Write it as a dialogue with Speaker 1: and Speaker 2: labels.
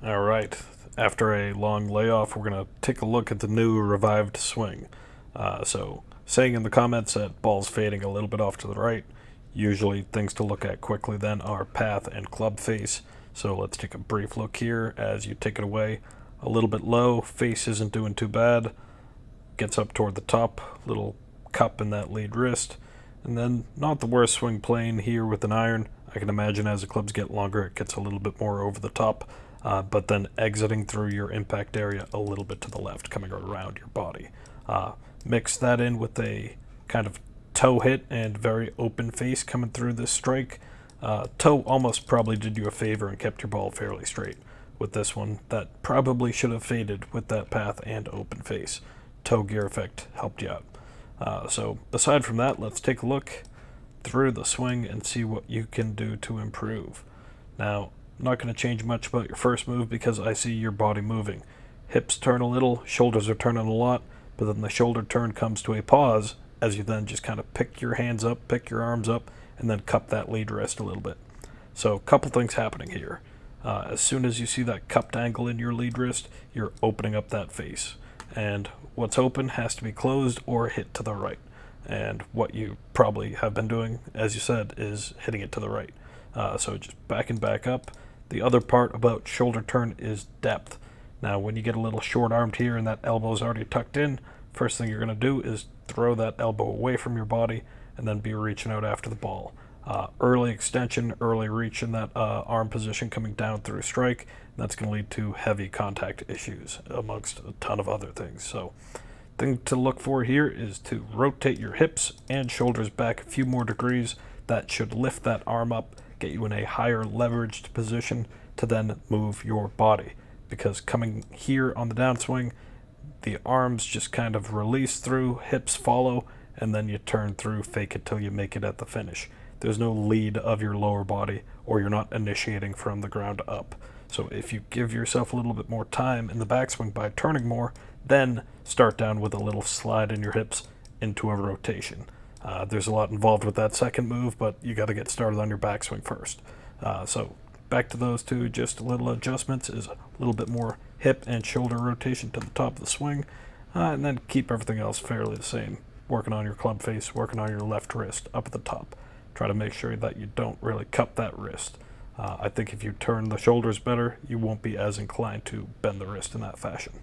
Speaker 1: All right. After a long layoff, we're going to take a look at the new revived swing. Saying in the comments that ball's fading a little bit off to the right. Usually, things to look at quickly then are path and club face. So let's take a brief look here as you take it away. A little bit low, face isn't doing too bad. Gets up toward the top, little cup in that lead wrist. And then, not the worst swing plane here with an iron. I can imagine as the clubs get longer, it gets a little bit more over the top, but then exiting through your impact area a little bit to the left, coming around your body. Uh, Mix that in with a kind of toe hit and very open face coming through this strike. Toe almost probably did you a favor and kept your ball fairly straight. With this one, that probably should have faded with that path and open face. Toe gear effect helped you out. So aside from that, let's take a look through the swing and see what you can do to improve. Now, I'm not going to change much about your first move because I see your body moving. Hips turn a little, shoulders are turning a lot, but then the shoulder turn comes to a pause as you then just kind of pick your hands up, pick your arms up, and then cup that lead wrist a little bit. So a couple things happening here. As soon as you see that cupped angle in your lead wrist, you're opening up that face. And what's open has to be closed or hit to the right. And what you probably have been doing, as you said, is hitting it to the right. So just back and back up. The other part about shoulder turn is depth. Now, when you get a little short-armed here and that elbow's already tucked in, first thing you're going to do is throw that elbow away from your body and then be reaching out after the ball. Early extension, early reach in that arm position coming down through strike, that's going to lead to heavy contact issues amongst a ton of other things. So thing to look for here is to rotate your hips and shoulders back a few more degrees. That should lift that arm up, get you in a higher leveraged position to then move your body. Because coming here on the downswing, the arms just kind of release through, hips follow, and then you turn through, fake it till you make it at the finish. There's no lead of your lower body, or you're not initiating from the ground up. So if you give yourself a little bit more time in the backswing by turning more, then start down with a little slide in your hips into a rotation. There's a lot involved with that second move, but you got to get started on your backswing first. So back to those two, just a little adjustments is a little bit more hip and shoulder rotation to the top of the swing, and then keep everything else fairly the same. Working on your club face, working on your left wrist up at the top. Try to make sure that you don't really cup that wrist. I think if you turn the shoulders better, you won't be as inclined to bend the wrist in that fashion.